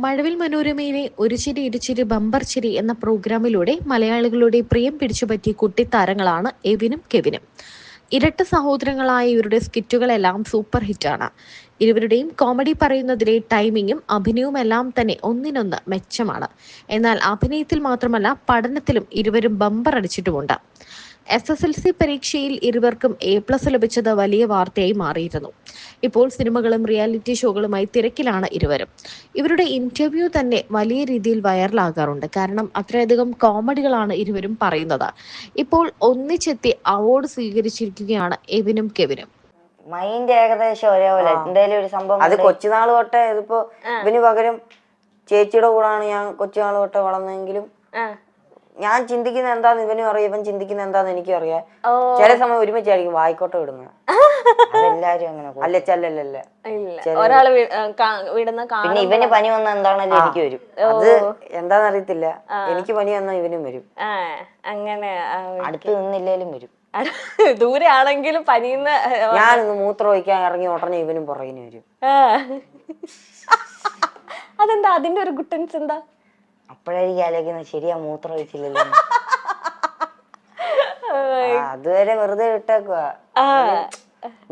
മഴവിൽ മനോരമയിലെ ഒരു ചിരി ഇരുചിരി ബമ്പർ ചിരി എന്ന പ്രോഗ്രാമിലൂടെ മലയാളികളുടെ പ്രിയം പിടിച്ചുപറ്റിയ കുട്ടിത്താരങ്ങളാണ് എവിനും കെവിനും. ഇരട്ട സഹോദരങ്ങളായ ഇവരുടെ സ്കിറ്റുകളെല്ലാം സൂപ്പർ ഹിറ്റാണ്. ഇരുവരുടെയും കോമഡി പറയുന്നതിലെ ടൈമിങ്ങും അഭിനയവും എല്ലാം തന്നെ ഒന്നിനൊന്ന് മെച്ചമാണ്. എന്നാൽ അഭിനയത്തിൽ മാത്രമല്ല പഠനത്തിലും ഇരുവരും ബമ്പർ അടിച്ചിട്ടുമുണ്ട്. SSLC പരീക്ഷയിൽ ഇരുവർക്കും A+ ലഭിച്ചത് വലിയ വാർത്തയായി മാറിയിരുന്നു. ഇപ്പോൾ സിനിമകളും റിയാലിറ്റി ഷോകളുമായി തിരക്കിലാണ് ഇരുവരും. ഇവരുടെ ഇന്റർവ്യൂ തന്നെ വലിയ രീതിയിൽ വൈറലാകാറുണ്ട്. കാരണം അത്രയധികം കോമഡികളാണ് ഇരുവരും പറയുന്നത്. ഇപ്പോൾ ഒന്നിച്ചെത്തി അവാർഡ് സ്വീകരിച്ചിരിക്കുകയാണ് എവിനും കെവിനും. മൈൻഡ് ഏകദേശം ഒരേപോലെ എന്തായാലും ഒരു സംഭവം അത് കൊച്ചുനാൾ തൊട്ടേ ഇതിപ്പോ ഇവന് പകരം ചേച്ചിയുടെ കൂടാണ് ഞാൻ കൊച്ചുനാൾ തൊട്ടേ വളർന്നെങ്കിലും ഞാൻ ചിന്തിക്കുന്ന എന്താന്ന് ഇവനും അറിയാം, ഇവൻ ചിന്തിക്കുന്ന എന്താന്ന് എനിക്കും അറിയാം. ചില സമയം ഒരുമിച്ചായിരിക്കും വായിക്കോട്ടെ വിടുന്നത്. അതെല്ലാരും അങ്ങനെ അല്ലച്ചല്ലല്ല പിന്നെ ഇവന് പനി വന്ന എന്താണല്ലോ എനിക്ക് വരും. അത് എന്താന്ന് അറിയത്തില്ല. എനിക്ക് പനി വന്നാൽ ഇവനും വരും. അങ്ങനെ അടുത്ത് നിന്നില്ലേലും വരും. ദൂരെ ആണെങ്കിലും പനിയുന്ന ഞാനൊന്ന് മൂത്രം ഒഴിക്കാൻ ഇറങ്ങി ഉടനെ ഇവനും പുറകിന് വരും. അതെന്താ അതിന്റെ ഒരു ഗുട്ടൻസ് എന്താ? അപ്പോഴായിരിക്കും ആലോചിക്കുന്നത് ശരിയാ മൂത്രം ഒഴിച്ചില്ലല്ലോ. അതുവരെ വെറുതെ വിട്ടേക്കുക.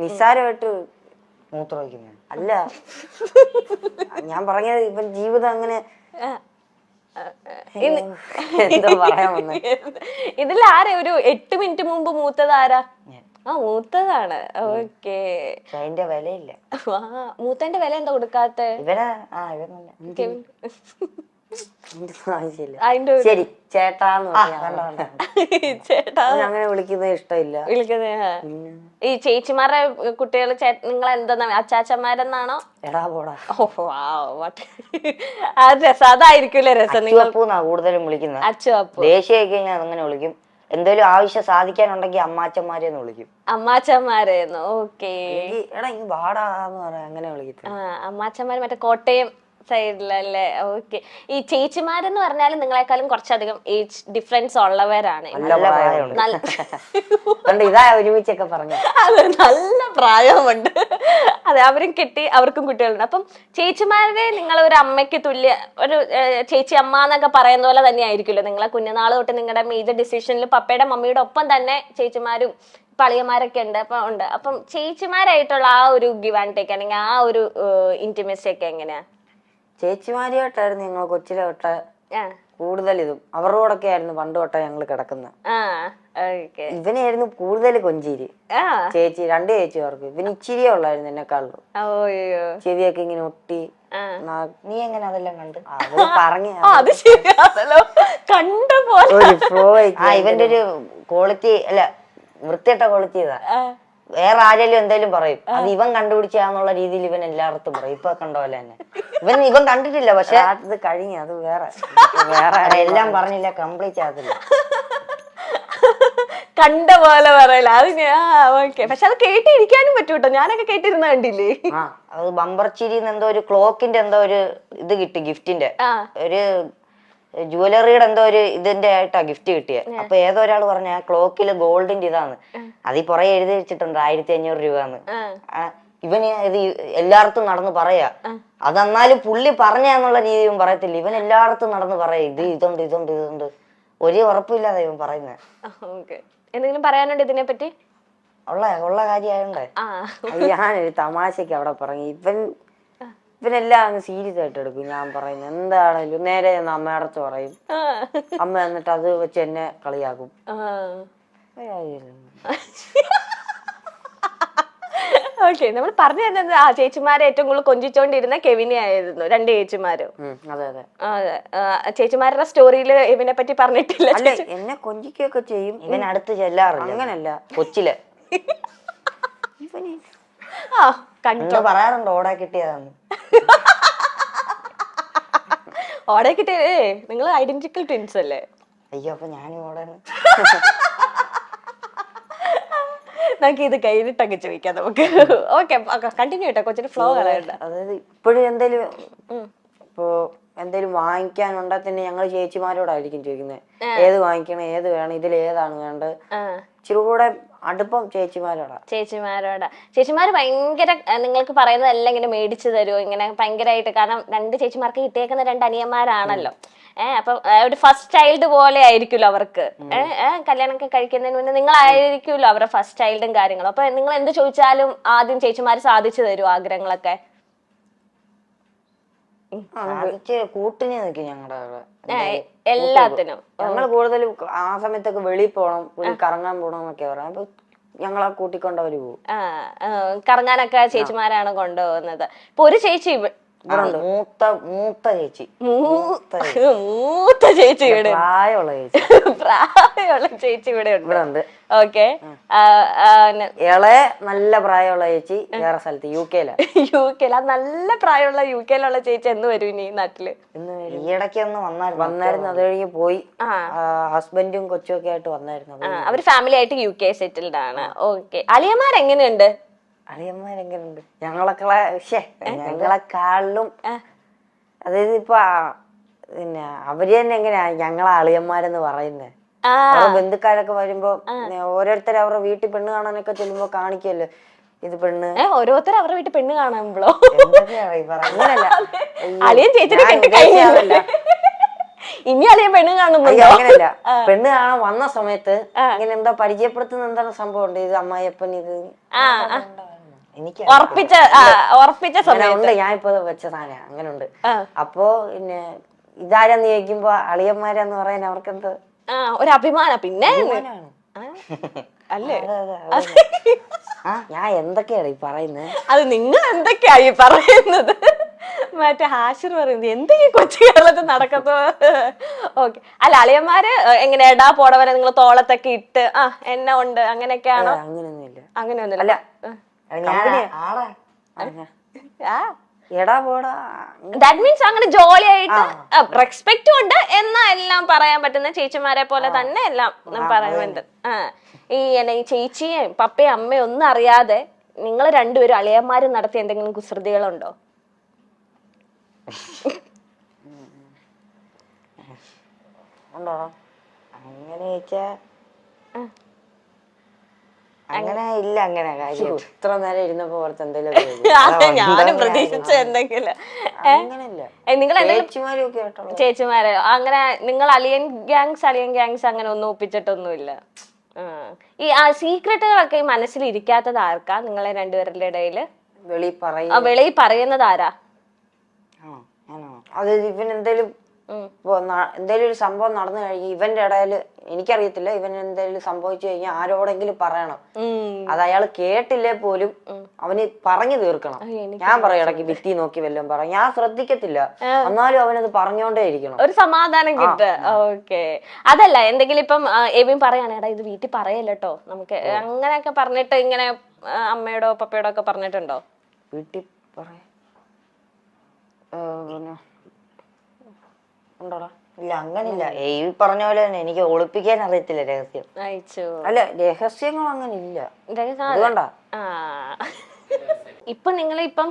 നിസ്സാരമായിട്ട് മൂത്രം ഒഴിക്കുന്ന അല്ല ഞാൻ പറഞ്ഞത്. ഇപ്പം ജീവിതം അങ്ങനെ എന്തോ പറയാൻ വന്നു. ഇതിൽ ആരാ ഒരു 8 മിനിറ്റ് മുമ്പ് മൂത്തത് ആരാ? മൂത്തതാണ്. ഓക്കേ. അതിന്റെ വിലയില്ല. മൂത്തന്റെ വില എന്താ കൊടുക്കാത്ത? ശരി ചേട്ടാന്ന് ചേട്ടാ അങ്ങനെ വിളിക്കുന്നത് ഇഷ്ടമില്ല. ഈ ചേച്ചിമാരുടെ കുട്ടികൾ നിങ്ങൾ എന്താ അച്ചാച്ചന്മാരെന്നാണോ? എടാ പോടാ. രസം അതായിരിക്കൂലേ രസം. നിങ്ങൾ കൂടുതലും വിളിക്കുന്നത്. അച്ചുവപ്പു ദേശീയ കഴിഞ്ഞാൽ അങ്ങനെ വിളിക്കും. എന്തെങ്കിലും ആവശ്യം സാധിക്കാനുണ്ടെങ്കിൽ അമ്മാച്ചന്മാരെന്ന് വിളിക്കും. അമ്മാച്ചന്മാരെന്ന്. ഓക്കേ. എടാ ഈ വാടാന്ന് പറയാ അങ്ങനെ വിളിക്കും. അമ്മാച്ചന്മാര് മറ്റേ കോട്ടയം സൈഡിലല്ലേ? ഓക്കെ. ഈ ചേച്ചിമാരെന്ന് പറഞ്ഞാലും നിങ്ങളെക്കാളും കുറച്ചധികം ഏജ് ഡിഫറൻസ് ഉള്ളവരാണ്. ഇതാ ഒരുമിച്ചൊക്കെ പറഞ്ഞു. അതെ, നല്ല പ്രായമുണ്ട്. അതെ, അവരും കിട്ടി, അവർക്കും കുട്ടികളുണ്ട്. അപ്പം ചേച്ചിമാരെ നിങ്ങൾ ഒരു അമ്മയ്ക്ക് തുല്യ ഒരു ചേച്ചി അമ്മ എന്നൊക്കെ പറയുന്ന പോലെ തന്നെ ആയിരിക്കുമല്ലോ നിങ്ങളെ കുഞ്ഞുനാൾ തൊട്ട് നിങ്ങളുടെ മേജർ ഡിസിഷനിൽ പപ്പയുടെ മമ്മിയുടെ ഒപ്പം തന്നെ ചേച്ചിമാരും പളിയന്മാരൊക്കെ ഉണ്ട്. അപ്പം ചേച്ചിമാരായിട്ടുള്ള ആ ഒരു ഗിവ് ആൻഡ് ടേക്ക് അല്ലെങ്കിൽ ആ ഒരു ഇന്റിമസി ഒക്കെ എങ്ങനെയാ? ചേച്ചിമാരിയായിട്ടായിരുന്നു ഞങ്ങൾ കൊച്ചിലെ തൊട്ട് കൂടുതൽ ഇതും അവരോടൊക്കെ ആയിരുന്നു പണ്ട് തൊട്ടേ ഞങ്ങൾ കിടക്കുന്നത്. ഇവനായിരുന്നു കൂടുതൽ കൊഞ്ചേരി. ചേച്ചി 2 ചേച്ചിമാർക്ക് ഇവന് ഇച്ചിരിയേ ഉള്ളായിരുന്നു എന്നെക്കാളും. ചെവിയൊക്കെ ഇങ്ങനെ ഒട്ടി. നീ എങ്ങനെ അതെല്ലാം കണ്ട് പറഞ്ഞു? ഇവന്റെ ഒരു ക്വാളിറ്റി അല്ല, വൃത്തിയിട്ട ക്വാളിറ്റി ഇതാ. വേറെ ആരെങ്കിലും എന്തായാലും പറയും അത് ഇവൻ കണ്ടുപിടിച്ചാന്നുള്ള രീതിയിൽ ഇവൻ എല്ലായിടത്തും പറയും. ഇപ്പൊ കണ്ട പോലെ തന്നെ ഇവൻ കണ്ടിട്ടില്ല, പക്ഷെ അത് കഴിഞ്ഞ അത് വേറെ എല്ലാം പറഞ്ഞില്ല, കംപ്ലീറ്റ് ആകത്തില്ല. കണ്ട പോലെ പറയല അത്. ഓക്കെ. പക്ഷെ അത് കേട്ടിരിക്കാനും പറ്റൂട്ടോ. ഞാനൊക്കെ കേട്ടിരുന്ന കണ്ടില്ലേ? അത് ബമ്പർ ചിരിന്ന് എന്തോ ഒരു ക്ലോക്കിന്റെ എന്തോ ഒരു ഇത് കിട്ടി, ഗിഫ്റ്റിന്റെ ഒരു ജുവലറിയുടെ എന്തോ ഒരു ഇതിന്റെ ആയിട്ടാ ഗിഫ്റ്റ് കിട്ടിയത്. അപ്പൊ ഏതോ ഒരാൾ പറഞ്ഞ ആ ക്ലോക്കില് ഗോൾഡിന്റെ ഇതാണ്, അതിൽ പുറകെ എഴുതി വെച്ചിട്ടുണ്ട് 1500 രൂപന്ന്. ഇവന് ഇത് എല്ലായിടത്തും നടന്ന് പറയാ. അതെന്നാലും പുള്ളി പറഞ്ഞെന്നുള്ള രീതിയും പറയത്തില്ല. ഇവൻ എല്ലായിടത്തും നടന്ന് പറയാ ഇത് ഇതുണ്ട്. ഒരു ഉറപ്പില്ലാതെ ഇവൻ പറയുന്നത്. എന്തെങ്കിലും പറയാനുണ്ട് ഇതിനെ പറ്റി? ഉള്ള കാര്യമായോണ്ടേ ഞാനൊരു തമാശക്ക് അവിടെ പറഞ്ഞു. ഇവനെല്ലാം അങ്ങ് സീരിയസ് ആയിട്ട് എടുക്കും. ഞാൻ പറയുന്നത് എന്താണെങ്കിലും നേരെ അമ്മയടത്ത് പറയും. അമ്മ എന്നിട്ട് അത് വെച്ച് എന്നെ കളിയാക്കും. ഓക്കെ. നമ്മൾ പറഞ്ഞു തരുന്നത് ചേച്ചിമാരെ ഏറ്റവും കൂടുതൽ കൊഞ്ചിച്ചോണ്ടിരുന്ന കെവിനെ ആയിരുന്നു. 2 ചേച്ചിമാരും. അതെ. ചേച്ചിമാരുടെ സ്റ്റോറിയില് ഇവനെ പറ്റി പറഞ്ഞിട്ടില്ല. എന്നെ കൊഞ്ചിക്കൊക്കെ ചെയ്യും. ഇവൻ അടുത്ത് ചെല്ലാറില്ല. അങ്ങനല്ല, കൊച്ചില് പറയാറുണ്ട് ഓടാ കിട്ടിയതാന്ന്. ഓടെ കിട്ടിയേ നിങ്ങൾ ഐഡന്റിക്കൽ ട്വിൻസ് അല്ലേ? അയ്യോ, അപ്പൊ ഞാനും ഓടാണ്. നമുക്ക് ഇത് കഴിഞ്ഞിട്ടൊക്കെ ചോദിക്കാം നമുക്ക്. ഓക്കെ, കണ്ടിന്യൂ ചെയ്യട്ടെ. കൊച്ചിന് ഫ്ലോ കളയണ്ട. അതായത് ഇപ്പോഴും എന്തേലും വാങ്ങിക്കാനുണ്ടെ തന്നെ ഞങ്ങൾ ചേച്ചിമാരോടായിരിക്കും ചോദിക്കുന്നത് ഏത് വാങ്ങിക്കണം, ഏത് വേണം, ഇതിൽ ഏതാണ് വേണ്ടത്. ഇച്ചിരി കൂടെ അടുപ്പം ചേച്ചിമാരോടാ. ചേച്ചിമാര് ഭയങ്കര നിങ്ങൾക്ക് പറയുന്നതെല്ലാം ഇങ്ങനെ മേടിച്ചു തരുമോ ഇങ്ങനെ ഭയങ്കരമായിട്ട്? കാരണം 2 ചേച്ചിമാർക്ക് കിട്ടിയേക്കുന്ന 2 അനിയന്മാരാണല്ലോ. അപ്പൊ ഒരു ഫസ്റ്റ് ചൈൽഡ് പോലെ ആയിരിക്കുമല്ലോ അവർക്ക്. കല്യാണമൊക്കെ കഴിക്കുന്നതിന് മുന്നേ നിങ്ങളായിരിക്കുമല്ലോ അവരുടെ ഫസ്റ്റ് ചൈൽഡും കാര്യങ്ങളും. അപ്പൊ നിങ്ങൾ എന്ത് ചോദിച്ചാലും ആദ്യം ചേച്ചിമാര് സാധിച്ചു തരും ആഗ്രഹങ്ങളൊക്കെ? കൂട്ടിന് നിൽക്കും ഞങ്ങളുടെ എല്ലാത്തിനും. ഞങ്ങള് കൂടുതലും ആ സമയത്തൊക്കെ വെളിയിൽ പോണം, കറങ്ങാൻ പോണം എന്നൊക്കെ പറയാം. അപ്പൊ ഞങ്ങളെ കൂട്ടിക്കൊണ്ടവര് പോകും. കറങ്ങാനൊക്കെ ചേച്ചിമാരാണ് കൊണ്ടുപോകുന്നത്. ഇപ്പൊ ഒരു ചേച്ചി മൂത്ത ചേച്ചി ഇവിടെ പ്രായമുള്ള ചേച്ചി ഇവിടെ ഉണ്ട്. ഓക്കെ. ഇളയ നല്ല പ്രായമുള്ള ചേച്ചി വേറെ സ്ഥലത്ത് യുകെയിലാ. നല്ല പ്രായമുള്ള യുകെയിലുള്ള ചേച്ചി എന്ന് വരും ഇനി നാട്ടില്? ഈയിടയ്ക്ക് ഒന്ന് വന്നായിരുന്നു. അത് കഴിഞ്ഞ് പോയി. ഹസ്ബൻഡും കൊച്ചും ഒക്കെ ആയിട്ട് വന്നായിരുന്നു. അവര് ഫാമിലി ആയിട്ട് UK സെറ്റിൽഡ് ആണ്. ഓക്കെ. അളിയന്മാരെങ്ങനെയുണ്ട്? അളിയന്മാരെങ്ങനെയുണ്ട്? ഞങ്ങളെക്കാളിലും അതായത് ഇപ്പൊ പിന്നെ അവര് തന്നെ എങ്ങനെയാ ഞങ്ങളെ അളിയന്മാരെന്ന് പറയുന്നത്? ബന്ധുക്കാരൊക്കെ വരുമ്പോ ഓരോരുത്തർ അവരുടെ വീട്ടിൽ പെണ്ണ് കാണാനൊക്കെ ചെല്ലുമ്പോ കാണിക്കല്ലോ, ഇത് പെണ്ണ്. ഓരോരുത്തർ അവരുടെ വീട്ടിൽ പെണ്ണ് കാണുമ്പോ അങ്ങനല്ല, അളിയൻ ചേച്ചിനെ കെട്ടി കഴിഞ്ഞില്ല, ഇനി അളിയൻ പെണ്ണ് കാണുമ്പോ അങ്ങനല്ല. പെണ്ണ് കാണാൻ വന്ന സമയത്ത് ഇങ്ങനെ എന്താ പരിചയപ്പെടുത്തുന്ന എന്താണ് സംഭവം ഉണ്ട്, ഇത് അമ്മായിയപ്പൻ, ഇത് എനിക്ക് ഉറപ്പിച്ച സമയമുണ്ട്. ഞാനിപ്പോ വെച്ച സാധനം അങ്ങനെ ഉണ്ട്. അപ്പൊ പിന്നെ ഇതാരാന്ന് ചോദിക്കുമ്പോ അളിയന്മാരാന്ന് പറയാൻ അവർക്കെന്തോ ഒരു അഭിമാനം. പിന്നെ അല്ലേ ഞാൻ എന്തൊക്കെയാണ് ഈ പറയുന്നത്? അത് നിങ്ങൾ എന്തൊക്കെയാ ഈ പറയുന്നത്? മറ്റേ ഹാഷിർ പറയുന്നത് എന്തെങ്കിലും കൊച്ചു കേരളത്തിൽ നടക്കത്തോ? ഓക്കെ. അല്ല, അളിയന്മാര് എങ്ങനെ എടാ പോടവരെ നിങ്ങൾ തോളത്തൊക്കെ ഇട്ട് എന്നെ ഉണ്ട് അങ്ങനെയൊക്കെയാണോ? അങ്ങനെയൊന്നുമില്ല. ദാറ്റ് മീൻസ് അങ്ങനെ ജോലിയായിട്ട് റെസ്പെക്റ്റും ഉണ്ട് എന്നാ എല്ലാം പറയാൻ പറ്റുന്ന ചേച്ചിമാരെ പോലെ തന്നെ എല്ലാം പറയുന്നുണ്ട്. ഈ ചേച്ചിയും പപ്പയും അമ്മയും ഒന്നും അറിയാതെ നിങ്ങൾ രണ്ടുപേരും അളിയന്മാരും നടത്തിയ എന്തെങ്കിലും കുസൃതികളുണ്ടോ? അങ്ങനെ ചോദിച്ചാ അങ്ങനെ ഇല്ല. അങ്ങനെ കാര്യം ഇത്ര നേരം ഇരുന്നപ്പോ പുറത്ത് എന്തെങ്കിലും ഞാനും പ്രതീക്ഷിച്ച എന്തെങ്കിലും ചേച്ചിമാരെ അങ്ങനെ നിങ്ങൾ അലിയൻ ഗ്യാങ്സ് അങ്ങനെ ഒന്നും ഒപ്പിച്ചിട്ടൊന്നുമില്ല. ഈ സീക്രട്ടുകളൊക്കെ ഈ മനസ്സിൽ ഇരിക്കാത്തത് ആർക്കാ നിങ്ങളെ രണ്ടുപേരുടെ ഇടയില്? വെളിയിൽ പറയുന്നത് ആരാ? അത് ഇവൻ എന്തേലും എന്തേലും ഒരു സംഭവം നടന്നു കഴിഞ്ഞ് ഇവന്റെ ഇടയില് എനിക്കറിയത്തില്ല, ഇവൻ എന്തെങ്കിലും സംഭവിച്ചു കഴിഞ്ഞാൽ ആരോടെങ്കിലും പറയണം. അത് അയാൾ കേട്ടില്ലേ പോലും അവന് പറഞ്ഞു തീർക്കണം. ഞാൻ പറയും ഇടയ്ക്ക് ഭിത്തി നോക്കി വല്ലതും പറയാം, ഞാൻ ശ്രദ്ധിക്കത്തില്ല, എന്നാലും അവനത് പറഞ്ഞോണ്ടേ ഇരിക്കണം, ഒരു സമാധാനം കിട്ടുക. ഓക്കെ. അതല്ല, എന്തെങ്കിലും ഇപ്പം എവിൻ പറയാണ് എടാ ഇത് വീട്ടിൽ പറയല്ലോ നമുക്ക്, അങ്ങനെയൊക്കെ പറഞ്ഞിട്ട് ഇങ്ങനെ അമ്മയോടോ പപ്പയോടോ ഒക്കെ പറഞ്ഞിട്ടുണ്ടോ? വീട്ടിൽ പറയാ ഇല്ല, അങ്ങനില്ല. ഈ പറഞ്ഞ പോലെ തന്നെ എനിക്ക് ഒളിപ്പിക്കാൻ അറിയത്തില്ല രഹസ്യം. അല്ല, രഹസ്യങ്ങൾ അങ്ങനെ ഇല്ല. അതുകൊണ്ടാ ഇപ്പൊ നിങ്ങളിപ്പം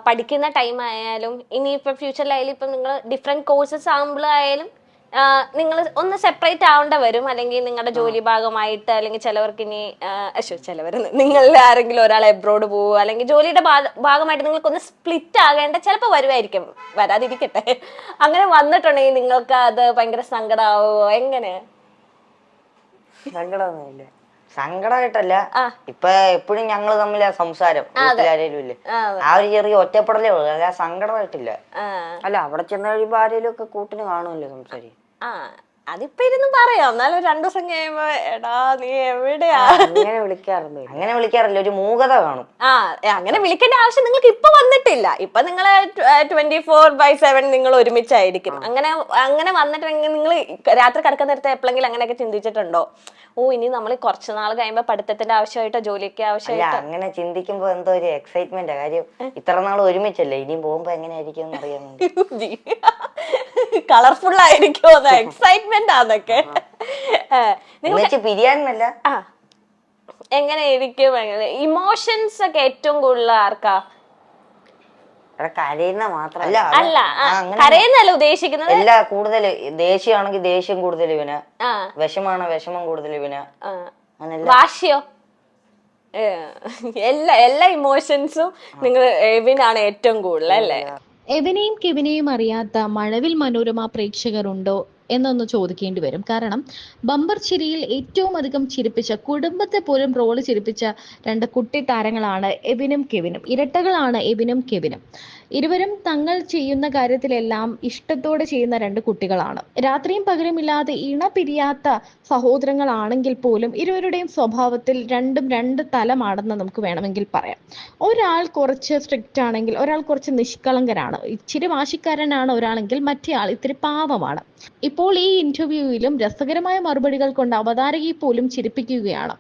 പഠിക്കുന്ന ടൈം ആയാലും ഇനിയിപ്പൊ ഫ്യൂച്ചറിലായാലും ഇപ്പം നിങ്ങൾ ഡിഫറെന്റ് കോഴ്സസ് ആകുമ്പോഴായാലും നിങ്ങൾ ഒന്ന് സെപ്പറേറ്റ് ആവേണ്ട വരും. അല്ലെങ്കിൽ നിങ്ങളുടെ ജോലി ഭാഗമായിട്ട്, അല്ലെങ്കിൽ ചിലവർക്ക് ഇനി നിങ്ങളിൽ ആരെങ്കിലും ഒരാൾ എബ്രോഡ് പോവുക, അല്ലെങ്കിൽ ജോലിയുടെ ഭാഗമായിട്ട് നിങ്ങൾക്കൊന്ന് സ്പ്ലിറ്റ് ആകേണ്ട ചിലപ്പോൾ വരുമായിരിക്കും, വരാതിരിക്കട്ടെ. അങ്ങനെ വന്നിട്ടുണ്ടെങ്കിൽ നിങ്ങൾക്ക് അത് ഭയങ്കര സങ്കടമാവോ? എങ്ങനെ? സങ്കടമൊന്നുമില്ല. സങ്കടമായിട്ടല്ല, ഇപ്പൊ എപ്പോഴും ഞങ്ങള് തമ്മിലാ സംസാരം, ആരേലും ഇല്ലേ, ആ ഒരു ചെറിയ ഒറ്റപ്പെടലേ ഉള്ളു, അല്ല സങ്കടമായിട്ടില്ല. അല്ല, അവിടെ ചെന്ന് കഴിയുമ്പോ ആരേലും ഒക്കെ കൂട്ടിന് കാണുമല്ലോ സംസാരിക്കും. അതിപ്പോ ഇരുന്ന് പറയാം, എന്നാലും 2 ദിവസം കഴിയുമ്പോ എടാ നീ എവിടെയാ അങ്ങനെ വിളിക്കാറില്ല, ഒരു മൂകത കാണും. അങ്ങനെ വിളിക്കേണ്ട ആവശ്യം നിങ്ങൾക്ക് ഇപ്പൊ വന്നിട്ടില്ല. ഇപ്പൊ നിങ്ങള് 24/7 നിങ്ങൾ ഒരുമിച്ചായിരിക്കും. അങ്ങനെ വന്നിട്ടുണ്ടെങ്കിൽ നിങ്ങൾ രാത്രി കിടക്കുന്ന നേരത്തെ എപ്പോഴെങ്കിലും അങ്ങനെയൊക്കെ ചിന്തിച്ചിട്ടുണ്ടോ? ഇനി നമ്മൾ കുറച്ച് നാൾ കഴിയുമ്പോ പഠിത്തത്തിന്റെ ആവശ്യമായിട്ടോ ജോലിക്ക് ആവശ്യമായിട്ടോ? അങ്ങനെ ചിന്തിക്കുമ്പോ എന്തോ ഒരു എക്സൈറ്റ്മെന്റ് കാര്യം, ഇത്ര നാൾ ഒരുമിച്ചല്ലേ, ഇനിയും പോകുമ്പോ എങ്ങനെയായിരിക്കും അറിയാൻ. കളർഫുൾ ആയിരിക്കും, എക്സൈറ്റ്മെന്റ് ആന്നൊക്കെ. പിരിയാനല്ല, എങ്ങനെ ഇരിക്കും? ഇമോഷൻസ് ഒക്കെ ഏറ്റവും കൂടുതൽ ആർക്കാ? കരയുന്ന മാത്രല്ല, അല്ല കരയുന്നല്ല ഉദ്ദേശിക്കുന്നത്. എല്ലാ കൂടുതൽ ദേഷ്യമാണെങ്കിൽ ദേഷ്യം കൂടുതൽ ഇവന്, വിഷമാണ് വിഷമം കൂടുതൽ ഇവന്. വാശിയോ? എല്ലാ ഇമോഷൻസും നിങ്ങൾ എവിനാണ് ഏറ്റവും കൂടുതൽ അല്ലേ? എവിനെയും കെവിനെയും അറിയാത്ത മഴവിൽ മനോരമ പ്രേക്ഷകരുണ്ടോ എന്നൊന്ന് ചോദിക്കേണ്ടി വരും. കാരണം ബമ്പർ ചിരിയിൽ ഏറ്റവും അധികം ചിരിപ്പിച്ച, കുടുംബത്തെ പോലും റോള് ചിരിപ്പിച്ച രണ്ട് കുട്ടി താരങ്ങളാണ് എബിനും കെവിനും. ഇരട്ടകളാണ് എബിനും കെവിനും. ഇരുവരും തങ്ങൾ ചെയ്യുന്ന കാര്യത്തിലെല്ലാം ഇഷ്ടത്തോടെ ചെയ്യുന്ന രണ്ട് കുട്ടികളാണ്. രാത്രിയും പകലുമില്ലാതെ ഇണ പിരിയാത്ത സഹോദരങ്ങളാണെങ്കിൽ പോലും ഇരുവരുടെയും സ്വഭാവത്തിൽ രണ്ടും രണ്ട് തലമാണെന്ന് നമുക്ക് വേണമെങ്കിൽ പറയാം. ഒരാൾ കുറച്ച് സ്ട്രിക്റ്റ് ആണെങ്കിൽ ഒരാൾ കുറച്ച് നിഷ്കളങ്കരാണ്. ഇച്ചിരി വാശിക്കാരനാണ് ഒരാളെങ്കിൽ മറ്റേ ആൾ ഇത്തിരി പാവമാണ്. ഇപ്പോൾ ഈ ഇന്റർവ്യൂവിലും രസകരമായ മറുപടികൾ കൊണ്ട് അവതാരകയെ പോലും ചിരിപ്പിക്കുകയാണ്.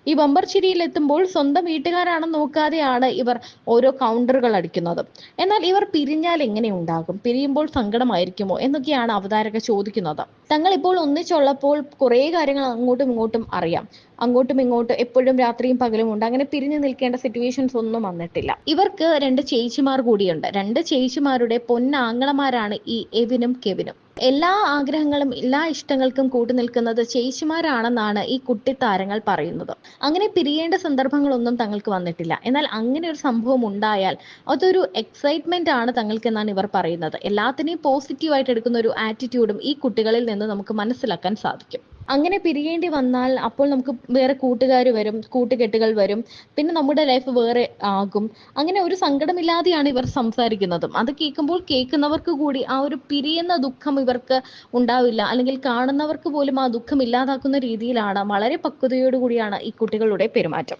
ഈ ബമ്പർ ചിരിയിൽ എത്തുമ്പോൾ സ്വന്തം വീട്ടുകാരാണെന്ന് നോക്കാതെയാണ് ഇവർ ഓരോ കൗണ്ടറുകൾ അടിക്കുന്നത്. എന്നാൽ ഇവർ പിരിഞ്ഞാൽ എങ്ങനെ ഉണ്ടാകും, പിരിയുമ്പോൾ സങ്കടമായിരിക്കുമോ എന്നൊക്കെയാണ് അവതാരക ചോദിക്കുന്നത്. തങ്ങൾ ഇപ്പോൾ ഒന്നിച്ചുള്ളപ്പോൾ കുറേ കാര്യങ്ങൾ അങ്ങോട്ടും ഇങ്ങോട്ടും അറിയാം. അങ്ങോട്ടും ഇങ്ങോട്ടും എപ്പോഴും രാത്രിയും പകലും ഉണ്ട്. അങ്ങനെ പിരിഞ്ഞു നിൽക്കേണ്ട സിറ്റുവേഷൻസ് ഒന്നും വന്നിട്ടില്ല. ഇവർക്ക് രണ്ട് ചേച്ചിമാർ കൂടിയുണ്ട്. രണ്ട് ചേച്ചിമാരുടെ പൊന്നാങ്ങളമാരാണ് ഈ എവിനും കെവിനും. എല്ലാ ആഗ്രഹങ്ങളും എല്ലാ ഇഷ്ടങ്ങൾക്കും കൂട്ടുനിൽക്കുന്നത് ചേച്ചിമാരാണെന്നാണ് ഈ കുട്ടിത്താരങ്ങൾ പറയുന്നത്. അങ്ങനെ പിരിയേണ്ട സന്ദർഭങ്ങളൊന്നും തങ്ങൾക്ക് വന്നിട്ടില്ല. എന്നാൽ അങ്ങനെ ഒരു സംഭവം ഉണ്ടായാൽ അതൊരു എക്സൈറ്റ്മെന്റ് ആണ് തങ്ങൾക്കെന്നാണ് ഇവർ പറയുന്നത്. എല്ലാത്തിനെയും പോസിറ്റീവായിട്ട് എടുക്കുന്ന ഒരു ആറ്റിറ്റ്യൂഡും ഈ കുട്ടികളിൽ നിന്ന് നമുക്ക് മനസ്സിലാക്കാൻ സാധിക്കും. അങ്ങനെ പിരിയേണ്ടി വന്നാൽ അപ്പോൾ നമുക്ക് വേറെ കൂട്ടുകാർ വരും, കൂട്ടുകെട്ടുകൾ വരും, പിന്നെ നമ്മുടെ ലൈഫ് വേറെ ആകും. അങ്ങനെ ഒരു സങ്കടമില്ലാതെയാണ് ഇവർ സംസാരിക്കുന്നതും. അത് കേൾക്കുമ്പോൾ കേൾക്കുന്നവർക്ക് കൂടി ആ ഒരു പിരിയുന്ന ദുഃഖം ഇവർക്ക് ഉണ്ടാവില്ല, അല്ലെങ്കിൽ കാണുന്നവർക്ക് പോലും ആ ദുഃഖം ഇല്ലാതാക്കുന്ന രീതിയിലാണ്, വളരെ പക്വതയോടുകൂടിയാണ് ഈ കുട്ടികളുടെ പെരുമാറ്റം.